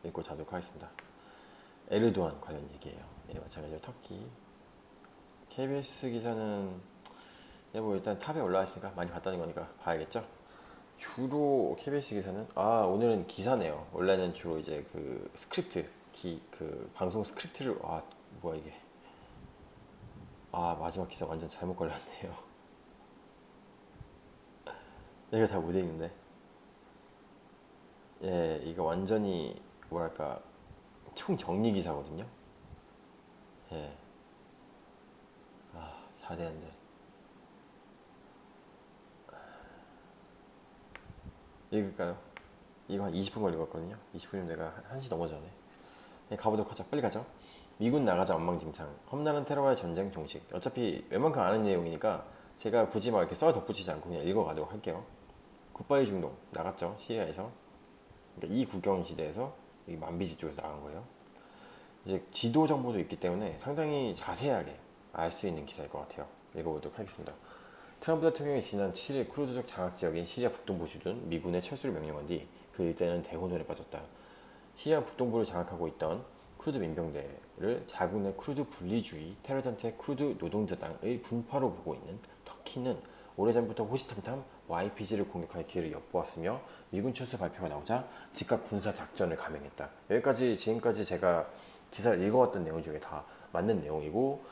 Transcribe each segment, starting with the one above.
읽고 자도록 하겠습니다. 에르도안 관련 얘기예요. 예, 마찬가지로 터키 KBS 기사는 뭐 일단 탑에 올라와 있으니까 많이 봤다는 거니까 봐야겠죠. 주로 KBS 기사는 오늘은 기사네요. 원래는 주로 이제 그 스크립트 그 방송 스크립트를 뭐야 이게 마지막 기사 완전 잘못 걸렸네요. 이거 다 못 읽는데. 예, 이거 완전히 뭐랄까 총정리 기사거든요. 예, 4대인데 읽을까요? 이거 한 20분 걸리거든요. 20분이면 내가 1시 넘어전에. 네, 가보도록 하죠. 빨리 가죠. 미군 나가자 엉망진창. 험난한 테러와의 전쟁 종식. 어차피 웬만큼 아는 내용이니까 제가 굳이 막 이렇게 써 덧붙이지 않고 그냥 읽어가도록 할게요. 굿바이 중동 나갔죠. 시리아에서. 그러니까 이 국경 지대에서 이 만비지 쪽에서 나간 거예요. 이제 지도 정보도 있기 때문에 상당히 자세하게 알 수 있는 기사일 것 같아요. 읽어보도록 하겠습니다. 트럼프 대통령이 지난 7일 쿠르드족 장악 지역인 시리아 북동부 주둔 미군의 철수를 명령한 뒤 그 일대는 대혼돈에 빠졌다. 시리아 북동부를 장악하고 있던 쿠르드 민병대를 자국내 쿠르드 분리주의 테러단체 쿠르드 노동자당의 분파로 보고 있는 터키는 오래전부터 호시탐탐 YPG를 공격할 기회를 엿보았으며 미군 철수 발표가 나오자 즉각 군사 작전을 감행했다. 여기까지 지금까지 제가 기사를 읽어왔던 내용 중에 다 맞는 내용이고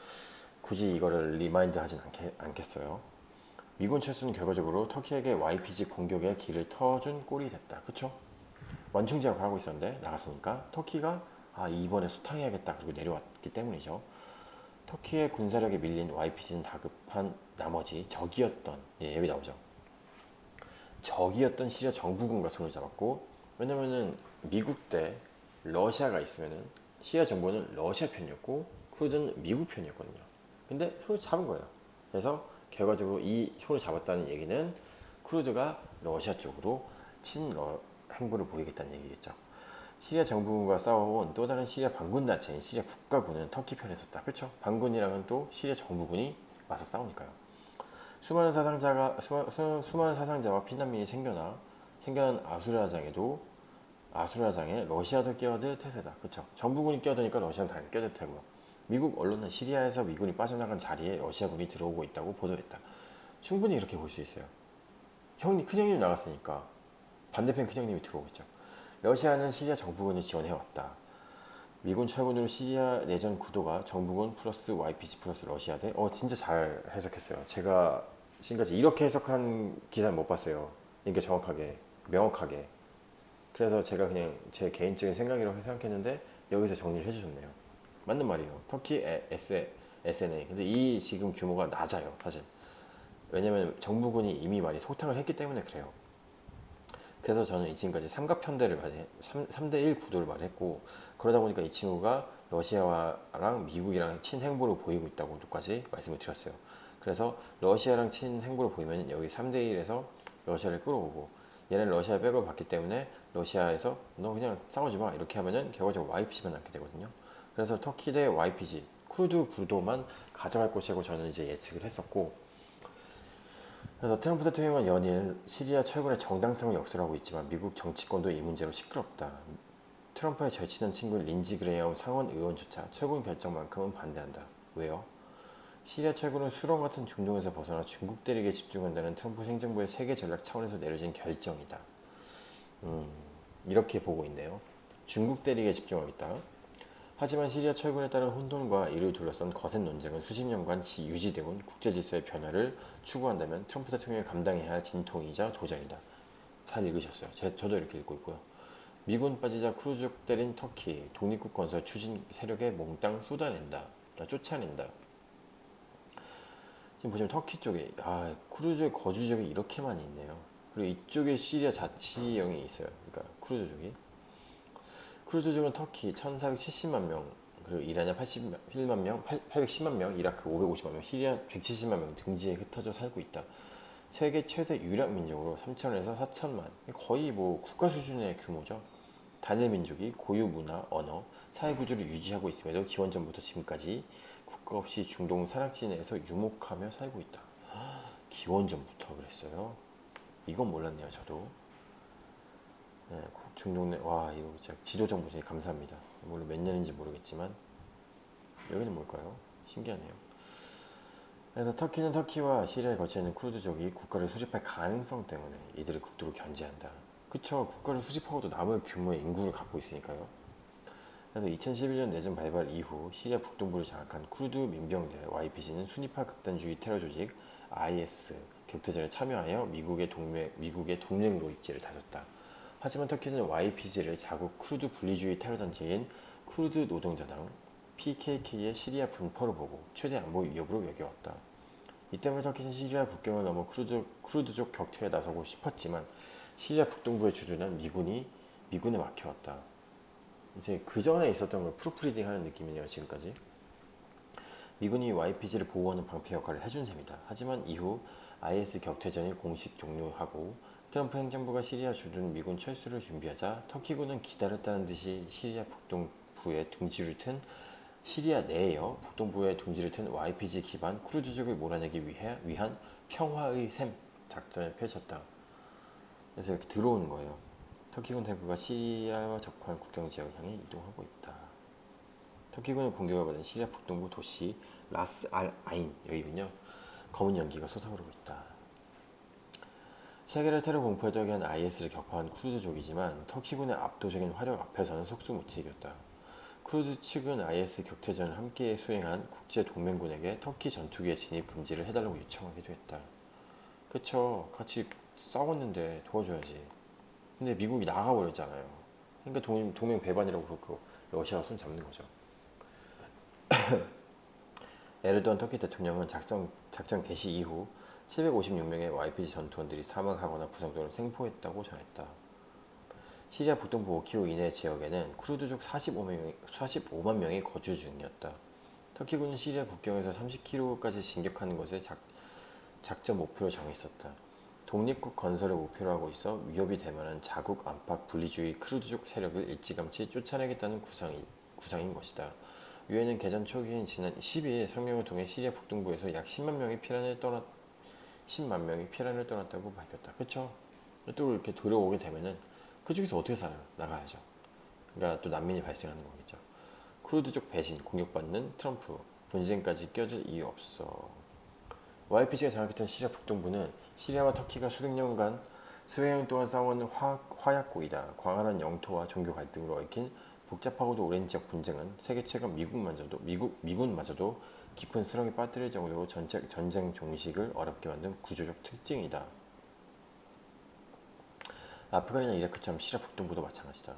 굳이 이거를 리마인드 하진 않겠어요. 미군 철수는 결과적으로 터키에게 YPG 공격의 길을 터준 꼴이 됐다. 그쵸? 완충 제압을 하고 있었는데 나갔으니까 터키가 이번에 소탕해야겠다 그리고 내려왔기 때문이죠. 터키의 군사력에 밀린 YPG는 다급한 나머지 적이었던 여기 나오죠. 적이었던 시리아 정부군과 손을 잡았고 왜냐면은 미국 때 러시아가 있으면은 시리아 정부는 러시아 편이었고 쿠르드는 미국 편이었거든요. 근데 손을 잡은 거예요. 그래서 결과적으로 이 손을 잡았다는 얘기는 쿠르드가 러시아 쪽으로 친러 행보를 보이겠다는 얘기겠죠. 시리아 정부군과 싸워온 또 다른 시리아 반군 단체인 시리아 국가군은 터키 편에 섰다. 그렇죠? 반군이랑은 또 시리아 정부군이 맞서 싸우니까요. 수많은 사상자와 피난민이 생겨난 아수라장에 러시아도 끼어들 태세다. 그렇죠? 정부군이 끼어드니까 러시아는 당연히 끼어들 테고요. 미국 언론은 시리아에서 미군이 빠져나간 자리에 러시아군이 들어오고 있다고 보도했다. 충분히 이렇게 볼 수 있어요. 큰형님 나갔으니까 반대편 큰형님이 들어오고 있죠. 러시아는 시리아 정부군을 지원해왔다. 미군 철군으로 시리아 내전 구도가 정부군 플러스 YPG 플러스 러시아 대 진짜 잘 해석했어요. 제가 지금까지 이렇게 해석한 기사는 못 봤어요. 이게 정확하게 명확하게. 그래서 제가 그냥 제 개인적인 생각이라고 생각했는데 여기서 정리를 해주셨네요. 맞는 말이에요. 터키 SNA. 근데 이 지금 규모가 낮아요, 사실. 왜냐면 정부군이 이미 많이 소탕을 했기 때문에 그래요. 그래서 저는 지금까지 삼각편대를 3대1 구도를 말했고 그러다 보니까 이 친구가 러시아랑 미국이랑 친행보를 보이고 있다고까지 말씀을 드렸어요. 그래서 러시아랑 친행보를 보이면 여기 3대1에서 러시아를 끌어오고 얘는 러시아 백을 받기 때문에 러시아에서 너 그냥 싸우지 마 이렇게 하면은 결과적으로 YPG만 남게 되거든요. 그래서 터키 대 YPG 쿠르드 구도만 가져갈 것이라고 저는 이제 예측을 했었고 그래서 트럼프 대통령은 연일 시리아 철군의 정당성을 역설하고 있지만 미국 정치권도 이 문제로 시끄럽다. 트럼프의 절친한 친구 린지 그레이엄 상원 의원조차 철군 결정만큼은 반대한다. 왜요? 시리아 철군은 수렁 같은 중동에서 벗어나 중국 대륙에 집중한다는 트럼프 행정부의 세계 전략 차원에서 내려진 결정이다. 이렇게 보고 있네요. 중국 대륙에 집중하겠다. 하지만 시리아 철군에 따른 혼돈과 이를 둘러싼 거센 논쟁은 수십 년간 유지되어온 국제질서의 변화를 추구한다면 트럼프 대통령이 감당해야 할 진통이자 도전이다. 잘 읽으셨어요. 저도 이렇게 읽고 있고요. 미군 빠지자 쿠르드족 때린 터키 독립국 건설 추진 세력에 몽땅 쫓아낸다. 지금 보시면 터키 쪽에 쿠르드족 거주지역이 이렇게 많이 있네요. 그리고 이쪽에 시리아 자치령이 있어요. 그러니까 쿠르드족은 터키 1,470만 명, 그리고 이란에 81만 명, 810만 명, 이라크 550만 명, 시리아 170만 명 등지에 흩어져 살고 있다. 세계 최대 유력 민족으로 3천에서 4천만, 거의 뭐 국가 수준의 규모죠. 단일 민족이 고유 문화, 언어, 사회 구조를 유지하고 있음에도 기원전부터 지금까지 국가 없이 중동 사막지대에서 유목하며 살고 있다. 기원전부터 그랬어요. 이건 몰랐네요, 저도. 네, 중동 내, 와, 이거 진짜 지도 정보에 감사합니다. 물론 몇 년인지 모르겠지만, 여기는 뭘까요? 신기하네요. 그래서 터키는 터키와 시리아에 거쳐 있는 쿠르드족이 국가를 수립할 가능성 때문에 이들을 극도로 견제한다. 그쵸, 국가를 수립하고도 남을 규모의 인구를 갖고 있으니까요. 그래서 2011년 내전 발발 이후 시리아 북동부를 장악한 쿠르드 민병대 YPG는 순위파 극단주의 테러 조직 IS 격퇴전에 참여하여 미국의 동맹으로 입지를 다졌다. 하지만 터키는 YPG를 자국 쿠르드 분리주의 테러단체인 쿠르드 노동자당 PKK의 시리아 분포를 보고 최대 안보 위협으로 여겨왔다. 이 때문에 터키는 시리아 국경을 넘어 쿠르드족 격퇴에 나서고 싶었지만 시리아 북동부의 주둔한 미군에 막혀왔다. 이제 그 전에 있었던 걸 프루프리딩 하는 느낌이네요, 지금까지. 미군이 YPG를 보호하는 방패 역할을 해준 셈이다. 하지만 이후 IS 격퇴전이 공식 종료하고 트럼프 행정부가 시리아 주둔 미군 철수를 준비하자 터키군은 기다렸다는 듯이 시리아 내에요 북동부에 둥지를 튼 YPG 기반 쿠르드족을 몰아내기 위한 평화의 셈 작전을 펼쳤다. 그래서 이렇게 들어오는 거예요. 터키군 탱크가 시리아와 접한 국경 지역을 향해 이동하고 있다. 터키군의 공격을 받은 시리아 북동부 도시 라스 알 아인 여기군요. 검은 연기가 솟아오르고 있다. 세계를 테러 공포에 떨게 한 IS를 격파한 쿠르드족이지만 터키군의 압도적인 화력 앞에서는 속수무책이었다. 쿠르드 측은 IS 격퇴전을 함께 수행한 국제 동맹군에게 터키 전투기의 진입 금지를 해달라고 요청하기도 했다. 그쵸, 같이 싸웠는데 도와줘야지. 근데 미국이 나가버렸잖아요. 그러니까 동맹 배반이라고 그렇고 러시아가 손 잡는 거죠. 에르도안 터키 대통령은 작전 개시 이후 756명의 YPG 전투원들이 사망하거나 부상 또는 생포했다고 전했다. 시리아 북동부 5km 이내 지역에는 쿠르드족 45만 명이 거주 중이었다. 터키군은 시리아 국경에서 30km까지 진격하는 것을 작전 목표로 정했었다. 독립국 건설을 목표로 하고 있어 위협이 될 만한 자국 안팎 분리주의 크루드족 세력을 일찌감치 쫓아내겠다는 구상인 것이다. 유엔은 개전 초기인 지난 12일 성명을 통해 시리아 북동부에서 약 10만 명이 피란을 떠났다고 밝혔다. 그쵸? 또 이렇게 들어오게 되면은 그쪽에서 어떻게 살아요? 나가야죠. 그러니까 또 난민이 발생하는 거겠죠. 쿠르드족 배신, 공격받는 트럼프, 분쟁까지 껴들 이유 없어. YPG가 장악했던 시리아 북동부는 시리아와 터키가 수백 년 동안 싸워온 화약고이다. 광활한 영토와 종교 갈등으로 얽힌 복잡하고도 오랜 지역 분쟁은 세계 최강 미군마저도 깊은 수렁에 빠뜨릴 정도로 전쟁 종식을 어렵게 만든 구조적 특징이다. 아프간이나 이라크처럼 시리아 북동부도 마찬가지다.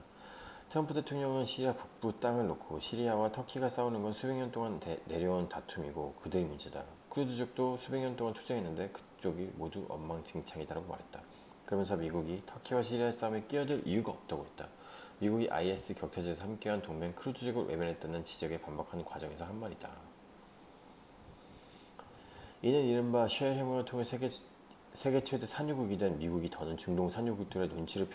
트럼프 대통령은 시리아 북부 땅을 놓고 시리아와 터키가 싸우는 건 수백 년 동안 내려온 다툼이고 그들의 문제다. 쿠르드족도 수백 년 동안 투쟁했는데 그쪽이 모두 엉망진창이다라고 말했다. 그러면서 미국이 터키와 시리아의 싸움에 끼어들 이유가 없다고 했다. 미국이 IS 격퇴전에서 함께한 동맹 쿠르드족을 외면했다는 지적에 반박하는 과정에서 한 말이다. 이는 이른바 쉘 혁명을 통해 세계 최대 산유국이 된 미국이 더는 중동 산유국들의 눈치를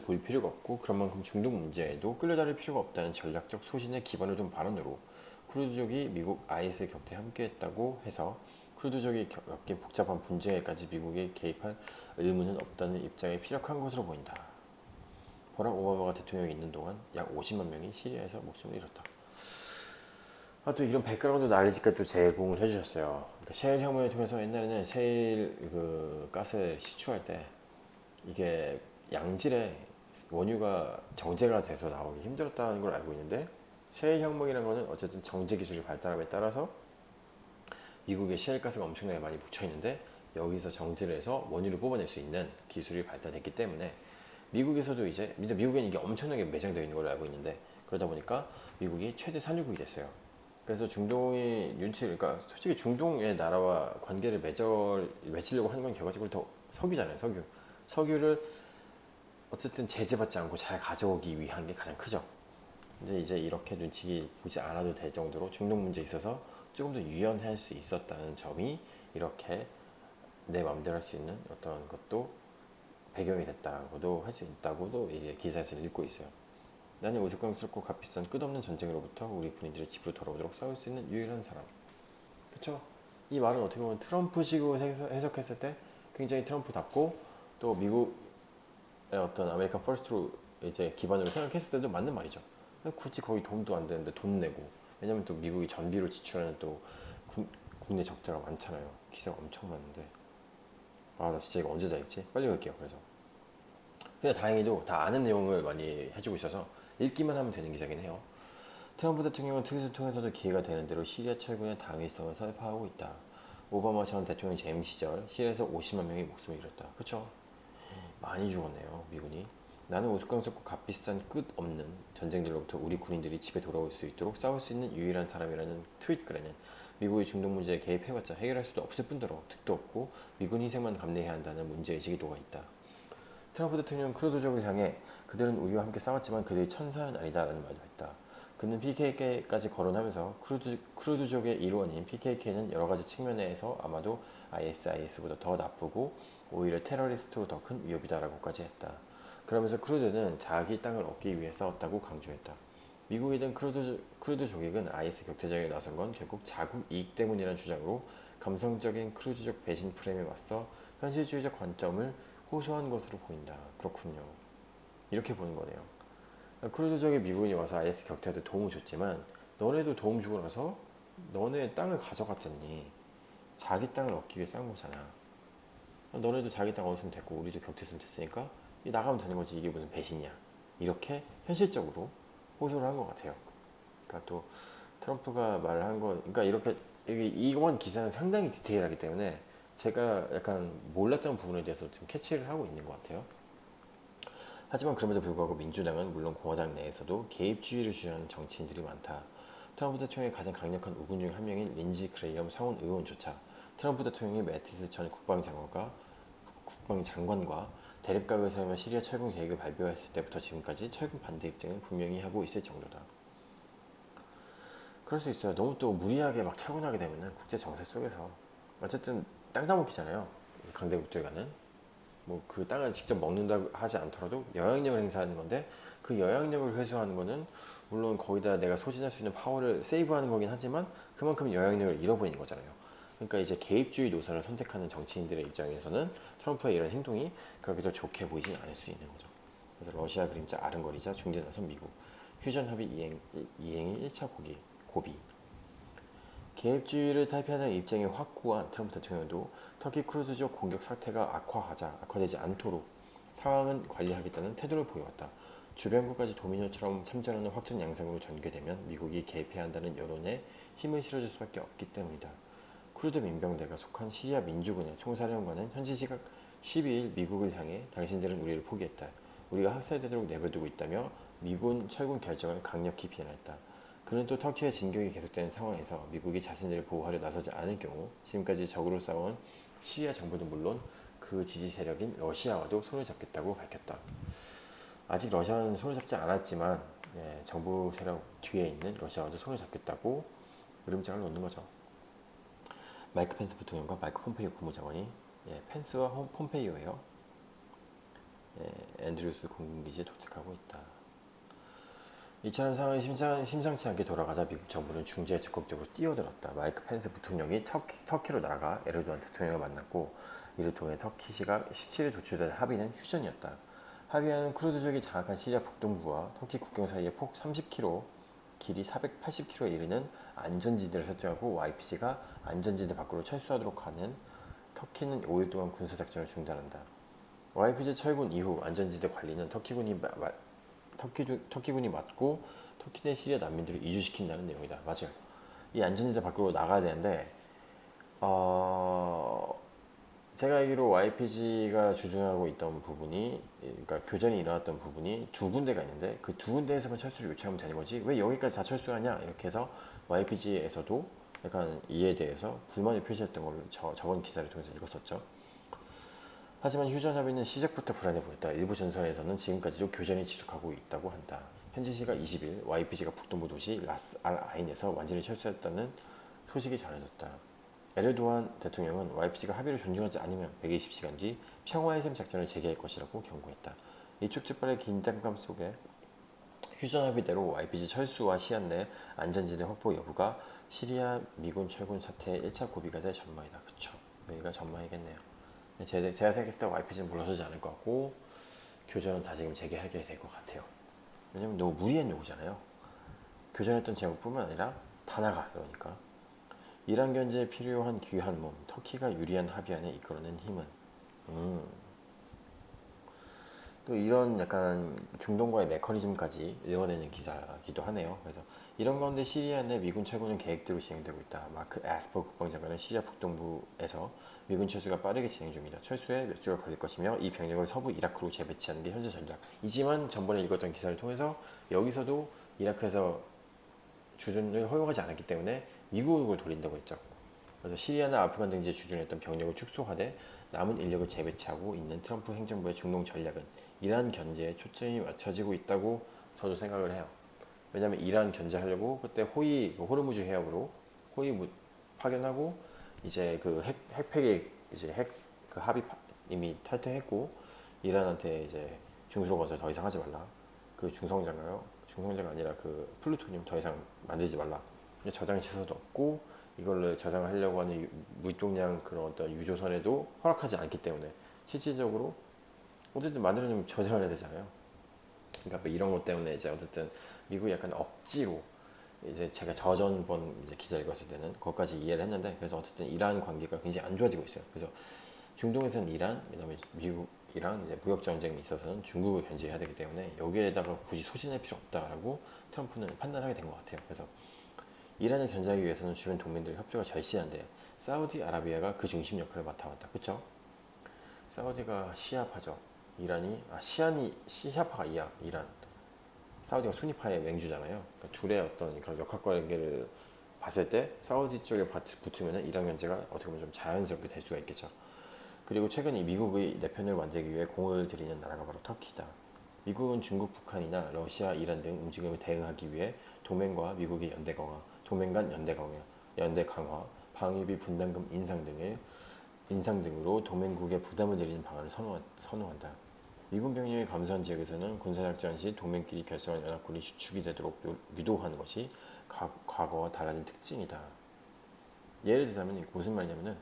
보일 필요가 없고 그런 만큼 중동 문제에도 끌려다닐 필요가 없다는 전략적 소신에 기반을 둔 발언으로 쿠르드족이 미국 IS 격퇴에 함께했다고 해서 쿠르드족이 겪인 복잡한 분쟁에까지 미국이 개입할 의무는 없다는 입장에 피력한 것으로 보인다. 버락 오바마가 대통령이 있는 동안 약 50만 명이 시리아에서 목숨을 잃었다. 또 이런 백그라운드 나리지까지 또 제공을 해주셨어요. 그러니까 셰일 혁명을 통해서 옛날에는 셰일 가스를 시추할 때 이게 양질의 원유가 정제가 돼서 나오기 힘들었다는 걸 알고 있는데 셰일 혁명이라는 거는 어쨌든 정제 기술이 발달함에 따라서 미국의 셰일 가스가 엄청나게 많이 묻혀 있는데 여기서 정제를 해서 원유를 뽑아낼 수 있는 기술이 발달됐기 때문에 미국에서도 이제 미국에는 이게 엄청나게 매장되어 있는 걸로 알고 있는데 그러다 보니까 미국이 최대 산유국이 됐어요. 그래서 중동의 그러니까 솔직히 중동의 나라와 관계를 맺으려고 하는 건 결과적으로 더 석유잖아요. 석유를 어쨌든 제재받지 않고 잘 가져오기 위한 게 가장 크죠. 근데 이제 이렇게 눈치 보지 않아도 될 정도로 중동 문제에 있어서 조금 더 유연할 수 있었다는 점이 이렇게 내 마음대로 할 수 있는 어떤 것도 배경이 됐다고도 할 수 있다고도 이게 기사에서 읽고 있어요. 나는 우스꽝스럽고 값비싼 끝없는 전쟁으로부터 우리 군인들의 집으로 돌아오도록 싸울 수 있는 유일한 사람. 그렇죠? 이 말은 어떻게 보면 트럼프식으로 해석했을 때 굉장히 트럼프답고 또 미국 어떤 아메리칸 퍼스트로 이제 기반으로 생각했을 때도 맞는 말이죠. 굳이 거기 도움도 안 되는데 돈 내고, 왜냐면 또 미국이 전비로 지출하는 또 국내 적자가 많잖아요. 기사가 엄청 많은데. 아, 나 진짜 이거 언제 다 읽지? 빨리 갈게요. 그래서 근데 다행히도 다 아는 내용을 많이 해주고 있어서 읽기만 하면 되는 기사긴 해요. 트럼프 대통령은 트윗을 통해서도 기회가 되는 대로 시리아 철군의 당위성을 설파하고 있다. 오바마 전 대통령 재임 시절 시리아에서 50만 명이 목숨을 잃었다. 그쵸? 많이 죽었네요, 미군이. 나는 우스꽝스럽고 값비싼 끝없는 전쟁들로부터 우리 군인들이 집에 돌아올 수 있도록 싸울 수 있는 유일한 사람이라는 트윗 글에는 미국이 중동 문제에 개입해봤자 해결할 수도 없을 뿐더러 득도 없고 미군 희생만 감내해야 한다는 문제의식이 녹아있다. 트럼프 대통령은 크루드족을 향해 그들은 우리와 함께 싸웠지만 그들이 천사는 아니다라는 말도 했다. 그는 PKK까지 거론하면서 크루드족의 일원인 PKK는 여러 가지 측면에서 아마도 ISIS보다 더 나쁘고 오히려 테러리스트로 더 큰 위협이다라고까지 했다. 그러면서 크루드는 자기 땅을 얻기 위해 싸웠다고 강조했다. 미국이든 크루드족이든 IS 격퇴전에 나선 건 결국 자국 이익 때문이라는 주장으로 감성적인 크루드족 배신 프레임에 맞서 현실주의적 관점을 호소한 것으로 보인다. 그렇군요. 이렇게 보는 거네요. 크루드족의 미군이 와서 IS 격퇴한테 도움을 줬지만 너네도 도움 주고 나서 너네 땅을 가져갔잖니. 자기 땅을 얻기 위해 싼 거잖아. 너네도 자기 땅 얻으면 됐고 우리도 격퇴했으면 됐으니까 나가면 되는 거지. 이게 무슨 배신이야. 이렇게 현실적으로 호소를 한 것 같아요. 그러니까 또 트럼프가 말을 한 건, 그러니까 이렇게 이번 기사는 상당히 디테일하기 때문에 제가 약간 몰랐던 부분에 대해서 좀 캐치를 하고 있는 것 같아요. 하지만 그럼에도 불구하고 민주당은 물론 공화당 내에서도 개입주의를 주장하는 정치인들이 많다. 트럼프 대통령의 가장 강력한 우군 중 한 명인 린지 그레이엄 상원 의원조차 트럼프 대통령이 매티스 전 국방장관과 대립각을 세우며 시리아 철군 계획을 발표했을 때부터 지금까지 철군 반대 입장을 분명히 하고 있을 정도다. 그럴 수 있어요. 너무 또 무리하게 막 철군하게 되면은 국제 정세 속에서 어쨌든 땅 따먹기잖아요. 강대국들과는 뭐 그 땅을 직접 먹는다고 하지 않더라도 영향력을 행사하는 건데, 그 영향력을 회수하는 거는 물론 거기다 내가 소진할 수 있는 파워를 세이브하는 거긴 하지만 그만큼 영향력을 잃어버리는 거잖아요. 그러니까 이제 개입주의 노선을 선택하는 정치인들의 입장에서는 트럼프의 이런 행동이 그렇게 더 좋게 보이진 않을 수 있는 거죠. 그래서 러시아 그림자 아른거리자 중재 나선 미국, 휴전 합의 이행이 1차 고비. 개입주의를 탈피하는 입장이 확고한 트럼프 대통령도 터키 크루즈족 공격 사태가 악화되지 않도록 상황은 관리하겠다는 태도를 보여왔다. 주변국까지 도미노처럼 참전하는 확전 양상으로 전개되면 미국이 개입해야 한다는 여론에 힘을 실어줄 수밖에 없기 때문이다. 쿠르드 민병대가 속한 시리아 민주군의 총사령관은 현지 시각 12일 미국을 향해 당신들은 우리를 포기했다. 우리가 학살되도록 내버려두고 있다며 미군 철군 결정을 강력히 비난했다. 그는 또 터키의 진격이 계속되는 상황에서 미국이 자신들을 보호하려 나서지 않을 경우 지금까지 적으로 싸운 시리아 정부는 물론 그 지지 세력인 러시아와도 손을 잡겠다고 밝혔다. 아직 러시아는 손을 잡지 않았지만 정부 세력 뒤에 있는 러시아와도 손을 잡겠다고 으름장을 놓는 거죠. 마이크 펜스 부통령과 마이크 폼페이오 국무장관이 펜스와 폼페이오예요. 앤드류스 공군기지에 도착하고 있다. 이처럼 상황이 심상치 않게 돌아가자 미국 정부는 중재에 적극적으로 뛰어들었다. 마이크 펜스 부통령이 터키로 날아가 에르도안 대통령을 만났고, 이를 통해 터키 시각 17일 도출된 합의는 휴전이었다. 합의안은 크루드족이 장악한 시리아 북동부와 터키 국경 사이에 폭 30km, 길이 480km에 이르는 안전지대를 설정하고 YPG가 안전지대 밖으로 철수하도록 하는, 터키는 5일 동안 군사작전을 중단한다. YPG 철군 이후 안전지대 관리는 터키군이 맡고 터키 내 시리아 난민들을 이주시킨다는 내용이다. 맞아요. 이 안전지대 밖으로 나가야 되는데 제가 알기로 YPG가 주장하고 있던 부분이, 그러니까 교전이 일어났던 부분이 두 군데가 있는데 그 두 군데에서만 철수를 요청하면 되는 거지 왜 여기까지 다 철수하냐, 이렇게 해서 YPG에서도 약간 이에 대해서 불만을 표시했던 걸로 저번 기사를 통해서 읽었었죠. 하지만 휴전 합의는 시작부터 불안해 보였다. 일부 전선에서는 지금까지도 교전이 지속하고 있다고 한다. 현지 시각 20일 YPG가 북동부 도시 라스 알 아인에서 완전히 철수했다는 소식이 전해졌다. 에르도안 대통령은 YPG가 합의를 존중하지 않으면 120시간 뒤 평화의 샘 작전을 재개할 것이라고 경고했다. 일촉즉발의 긴장감 속에 휴전 합의대로 YPG 철수와 시안 내 안전지대 확보 여부가 시리아 미군 철군 사태의 1차 고비가 될 전망이다. 그쵸. 여기가 전망이겠네요. 제가 생각했을 때 YPG는 물러서지 않을 것 같고 교전은 다시금 재개하게 될 것 같아요. 왜냐면 너무 무리한 요구잖아요. 교전했던 제목뿐만 아니라 다 나가 그러니까. 이란 견제에 필요한 귀한 몸, 터키가 유리한 합의안에 이끌어낸 힘은 또 이런 약간 중동과의 메커니즘까지 읽어내는 기사기도 하네요. 그래서 이런 가운데 시리아 내 미군 철군은 계획대로 진행되고 있다. 마크 에스퍼 국방장관은 시리아 북동부에서 미군 철수가 빠르게 진행 중이다. 철수에 몇 주가 걸릴 것이며 이 병력을 서부 이라크로 재배치하는 게 현재 전략이지만 전번에 읽었던 기사를 통해서 여기서도 이라크에서 주둔을 허용하지 않았기 때문에 미국을 돌린다고 했죠. 그래서 시리아나 아프간 등지에 주둔했던 병력을 축소하되 남은 인력을 재배치하고 있는 트럼프 행정부의 중동 전략은 이란 견제에 초점이 맞춰지고 있다고 저도 생각을 해요. 왜냐하면 이란 견제하려고 그때 호위 호르무즈 해역으로 호위 파견하고 이제 그 핵폐기 이제 핵 그 합의 이미 탈퇴했고 이란한테 이제 중수로 건설 더 이상 하지 말라. 그 중성자가요. 중성자가 아니라 그 플루토늄 더 이상 만들지 말라. 저장 시설도 없고 이걸로 저장하려고 하는 무동량 그런 어떤 유조선에도 허락하지 않기 때문에 실질적으로 어쨌든 만들어내면 저장을 해야 되잖아요. 그러니까 뭐 이런 것 때문에 이제 어쨌든 미국이 약간 억지로 이제 제가 저전번 이제 기사 읽었을 때는 그것까지 이해를 했는데 그래서 어쨌든 이란 관계가 굉장히 안 좋아지고 있어요. 그래서 중동에서는 이란, 그다음에 미국이랑 이제 무역 전쟁이 있어서는 중국을 견제해야 되기 때문에 여기에다가 굳이 소진할 필요 없다라고 트럼프는 판단하게 된 것 같아요. 그래서 이란을 견제하기 위해서는 주변 동맹들의 협조가 절실한데 사우디아라비아가 그 중심 역할을 맡아왔다. 그렇죠? 사우디가 시아파죠. 이란이 시아파가 이란. 사우디가 수니파의 맹주잖아요. 그러니까 둘의 어떤 그런 역학 관계를 봤을 때 사우디 쪽에 붙으면 이란 견제가 어떻게 보면 좀 자연스럽게 될 수가 있겠죠. 그리고 최근 이 미국의 내편을 만들기 위해 공을 들이는 나라가 바로 터키다. 미국은 중국, 북한이나 러시아, 이란 등 움직임을 대응하기 위해 동맹과 미국의 연대 강화, 동맹 간 연대 강화, 방위비 분담금 인상 등으로 동맹국에 부담을 늘리는 방안을 선호한다. 미군 병력이 감소한 지역에서는 군사작전 시 동맹끼리 결성한 연합군이 주축이 되도록 유도하는 것이 과거와 달라진 특징이다. 예를 들자면 무슨 말이냐면은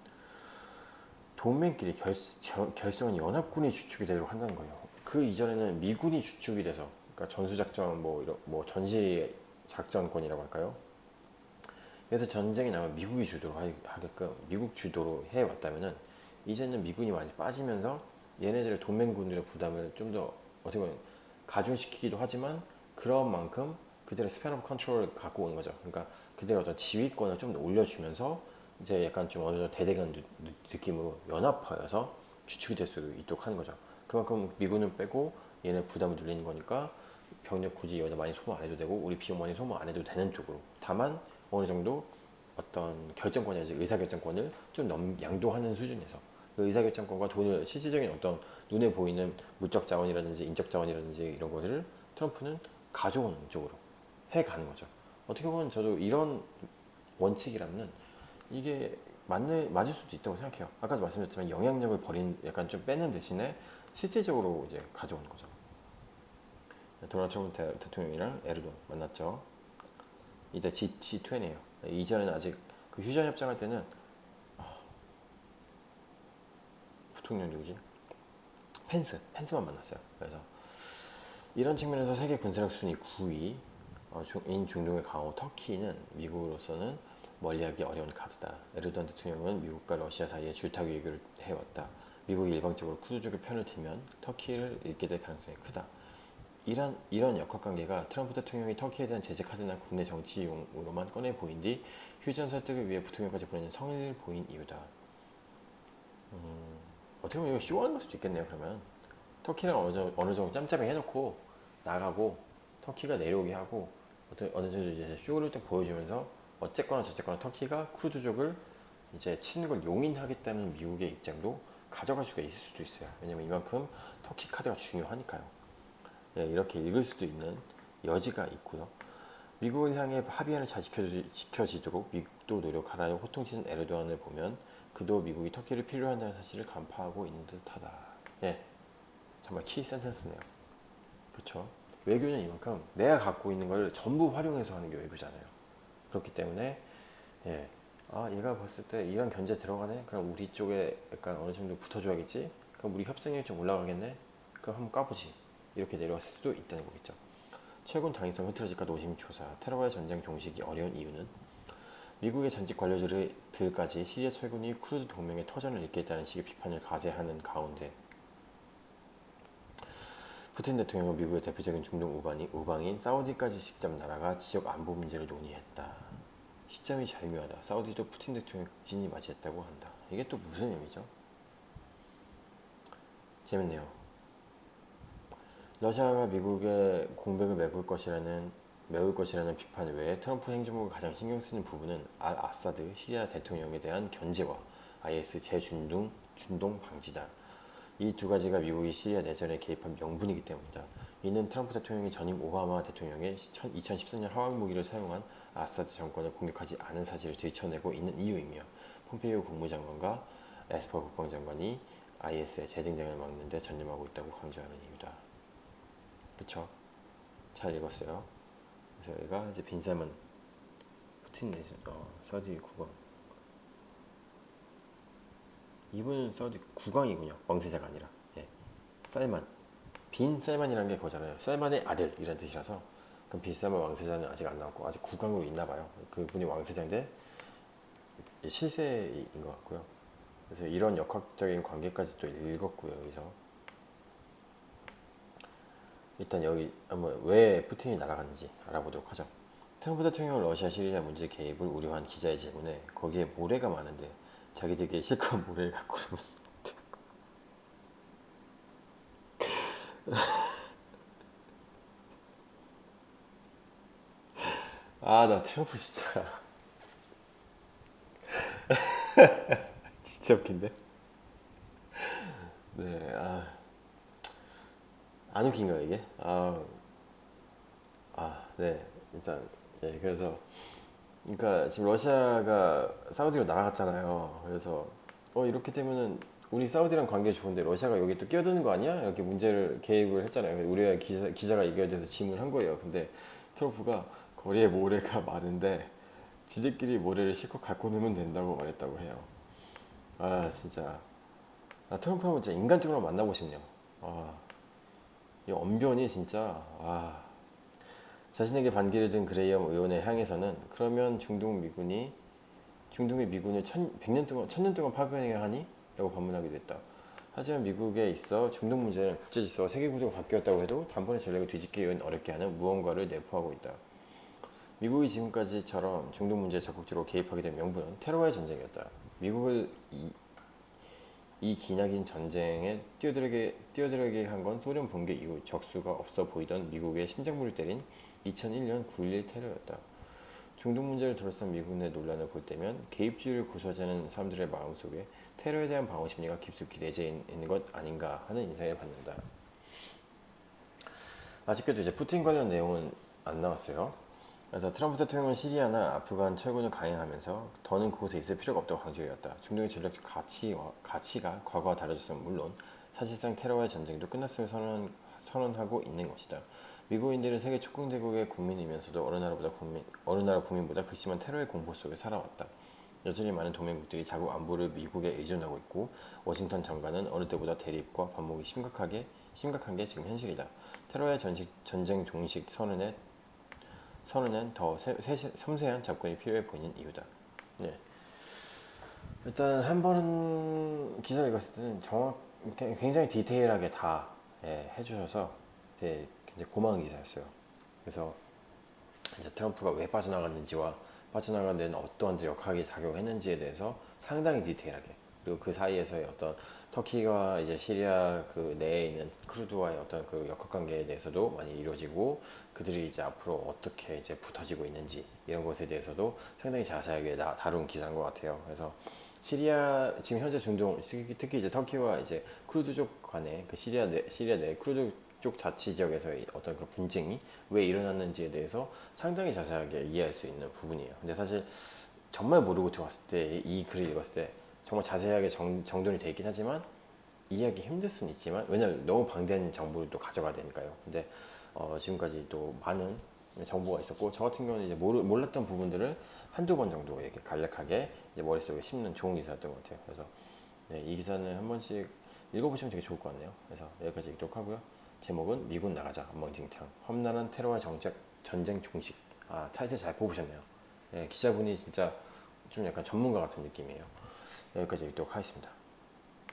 동맹끼리 결성한 연합군이 주축이 되도록 한다는 거예요. 그 이전에는 미군이 주축이 돼서, 그러니까 전수작전 뭐 전시 작전권이라고 할까요? 그래서 전쟁이 나면 미국이 주도로 하게끔 미국 주도로 해왔다면은 이제는 미군이 많이 빠지면서 얘네들의 동맹군들의 부담을 좀 더 어떻게 보면 가중시키기도 하지만 그런 만큼 그들의 스팬 오브 컨트롤을 갖고 오는 거죠. 그러니까 그들의 어떤 지휘권을 좀 더 올려주면서 이제 약간 좀 어느 정도 대대간 느낌으로 연합하여서 주축이 될 수 있도록 하는 거죠. 그만큼 미군을 빼고 얘네 부담을 늘리는 거니까 병력 굳이 여기다 많이 소모 안 해도 되고 우리 비용 많이 소모 안 해도 되는 쪽으로. 다만 어느 정도 어떤 결정권이지 의사결정권을 좀 양도하는 수준에서 그 의사결정권과 돈을 실질적인 어떤 눈에 보이는 물적 자원이라든지 인적 자원이라든지 이런 것들을 트럼프는 가져오는 쪽으로 해가는 거죠. 어떻게 보면 저도 이런 원칙이라면 이게 맞을 수도 있다고 생각해요. 아까도 말씀드렸지만 영향력을 약간 좀 빼는 대신에 실질적으로 이제 가져오는 거죠. 도널드 트럼프 대통령이랑 에르도안 만났죠. 이제 G20예요. 이전에는 아직 그 휴전 협정할 때는 부통령 누구지? 펜스만 만났어요. 그래서 이런 측면에서 세계 군사력 순위 9위 인 중동의 강호 터키는 미국으로서는 멀리하기 어려운 카드다. 에르도안 대통령은 미국과 러시아 사이에 줄타기 외교를 해왔다. 미국이 일방적으로 쿠르족의 편을 들면 터키를 잃게 될 가능성이 크다. 이런 역학관계가 트럼프 대통령이 터키에 대한 제재 카드나 국내 정치용으로만 꺼내 보인 뒤 휴전 설득을 위해 부통령까지 보내는 성의를 보인 이유다. 어떻게 보면 이거 쇼하는 걸 수도 있겠네요. 그러면 터키랑 어느 정도 짬짬이 해놓고 나가고 터키가 내려오게 하고 어느 정도 이제 쇼를 딱 보여주면서 어쨌거나 저쨌거나 터키가 크루즈족을 이제 치는 걸 용인하기 때문에 미국의 입장도 가져갈 수가 있을 수도 있어요. 왜냐면 이만큼 터키 카드가 중요하니까요. 네, 이렇게 읽을 수도 있는 여지가 있고요. 미국을 향해 합의안을 잘 지켜지도록 미국도 노력하라고 호통치는 에르도안을 보면 그도 미국이 터키를 필요로 한다는 사실을 간파하고 있는 듯하다. 예, 정말 키 센텐스네요. 그렇죠? 외교는 이만큼 내가 갖고 있는 걸 전부 활용해서 하는 게 외교잖아요. 그렇기 때문에 예, 얘가 봤을 때 이런 견제 들어가네. 그럼 우리 쪽에 약간 어느 정도 붙어줘야겠지. 그럼 우리 협상력이 좀 올라가겠네. 그럼 한번 까보지. 이렇게 내려왔을 수도 있다는 거겠죠. 최근 당위성 흐트러질까 노심초사. 테러와의 전쟁 종식이 어려운 이유는 미국의 전직 관료들까지 시리아 철군이 쿠르드 동맹의 터전을 잇게 했다는 식의 비판을 가세하는 가운데 푸틴 대통령은 미국의 대표적인 중동 우방인 사우디까지 직접 나라가 지역 안보 문제를 논의했다. 시점이 절묘하다. 사우디도 푸틴 대통령 진이 맞이했다고 한다. 이게 또 무슨 의미죠? 재밌네요. 러시아가 미국의 공백을 메울 것이라는 비판 외에 트럼프 행정부가 가장 신경 쓰는 부분은 알 아사드 시리아 대통령에 대한 견제와 IS 준동 방지다. 이 두 가지가 미국이 시리아 내전에 개입한 명분이기 때문이다. 이는 트럼프 대통령이 전임 오바마 대통령의 2014년 화학무기를 사용한 아사드 정권을 공격하지 않은 사실을 들춰내고 있는 이유이며 폼페이오 국무장관과 에스퍼 국방장관이 IS의 재등장을 막는 데 전념하고 있다고 강조하는 이유다. 그쵸? 잘 읽었어요. 그래서 여기가 이제 빈살만 푸틴 내전 사우디 국왕. 이분은 사우디 국왕이군요. 왕세자가 아니라. 예. 살만. 빈 살만이라는 게 그거잖아요. 살만의 아들이라는 뜻이라서. 그럼 빈 살만 왕세자는 아직 안 나왔고 아직 국왕으로 있나 봐요. 그분이 왕세자인데 실세인 것 같고요. 그래서 이런 역학적인 관계까지 또 읽었고요. 여기서 일단 여기 한번 왜 푸틴이 날아갔는지 알아보도록 하죠. 트럼프 대통령은 러시아 시리아 문제 개입을 우려한 기자의 질문에 거기에 모래가 많은데 자기들끼리 실컷 모래를 갖고 오면 나 트럼프 진짜 진짜 웃긴데. 네, 안 웃긴가요 이게? 네, 일단 그래서 그러니까 지금 러시아가 사우디로 날아갔잖아요. 그래서 이렇게 되면은 우리 사우디랑 관계 좋은데 러시아가 여기 또 끼어드는 거 아니야? 이렇게 문제를 개입을 했잖아요. 우리가 기자가 이거에 대해서 질문을 한 거예요. 근데 트럼프가 거리에 모래가 많은데 지들끼리 모래를 실컷 갖고 놀면 된다고 말했다고 해요. 진짜 트럼프 하면 진짜 인간적으로 만나고 싶네요. 이 언변이 진짜 자신에게 반기를 든 그레이엄 의원의 향해서는 그러면 중동의 미군을 1000년 동안 파병해야 하니? 라고 반문하기도 했다. 하지만 미국에 있어 중동 문제는 국제 질서와 세계 구조가 바뀌었다고 해도 단번에 전략을 뒤집기 어렵게 하는 무언가를 내포하고 있다. 미국이 지금까지처럼 중동 문제에 적극적으로 개입하게 된 명분은 테러와의 전쟁이었다. 미국을 이 기나긴 전쟁에 뛰어들게 한 건 소련 붕괴 이후 적수가 없어 보이던 미국의 심장부를 때린 2001년 9.11 테러였다. 중동 문제를 둘러싼 미국 내 논란을 볼 때면 개입주의를 고수하자는 사람들의 마음속에 테러에 대한 방어 심리가 깊숙이 내재 있는 것 아닌가 하는 인상을 받는다. 아쉽게도 이제 푸틴 관련 내용은 안 나왔어요. 그래서 트럼프 대통령은 시리아나 아프간 철군을 강행하면서 더는 그곳에 있을 필요가 없다고 강조해왔다. 중동의 전략적 가치가 과거와 달라졌으면 물론 사실상 테러와의 전쟁도 끝났음을 선언하고 있는 것이다. 미국인들은 세계 촉공대국의 국민이면서도 어느 나라 국민보다 극심한 테러의 공포 속에 살아왔다. 여전히 많은 동맹국들이 자국 안보를 미국에 의존하고 있고 워싱턴 정가는 어느 때보다 대립과 반목이 심각한 게 지금 현실이다. 테러의 전쟁 종식 선언엔 더 섬세한 접근이 필요해 보이는 이유다. 네. 일단 한 번 기사를 읽었을 때는 굉장히 디테일하게 다 해주셔서 되게 굉장히 고마운 기사였어요. 그래서 이제 트럼프가 왜 빠져나갔는지와 빠져나간 데는 어떠한 역학이 작용했는지에 대해서 상당히 디테일하게, 그리고 그 사이에서의 어떤 터키가 이제 시리아 그 내에 있는 쿠르드와의 어떤 그 역학 관계에 대해서도 많이 이루어지고 그들이 이제 앞으로 어떻게 이제 붙어지고 있는지 이런 것에 대해서도 상당히 자세하게 다룬 기사인 것 같아요. 그래서 시리아 지금 현재 중동 특히 이제 터키와 이제 쿠르드족 간의 그 시리아 내 쿠르드 쪽 자치 지역에서의 어떤 그런 분쟁이 왜 일어났는지에 대해서 상당히 자세하게 이해할 수 있는 부분이에요. 근데 사실 정말 모르고 들어왔을 때 이 글을 읽었을 때 정말 자세하게 정돈이 되어 있긴 하지만 이해하기 힘들 수는 있지만 왜냐면 너무 방대한 정보를 또 가져가야 되니까요. 근데 지금까지 또 많은 정보가 있었고 저 같은 경우는 이제 몰랐던 부분들을 한두 번 정도 이렇게 간략하게 이제 머릿속에 심는 좋은 기사였던 것 같아요. 그래서 이 기사는 한 번씩 읽어보시면 되게 좋을 것 같네요. 그래서 여기까지 읽도록 하고요. 제목은 미군 나가자 엉망진창 험난한 테러와 전쟁 종식. 타이틀 잘 뽑으셨네요. 기자분이 진짜 좀 약간 전문가 같은 느낌이에요. 여기까지 읽도록 하겠습니다.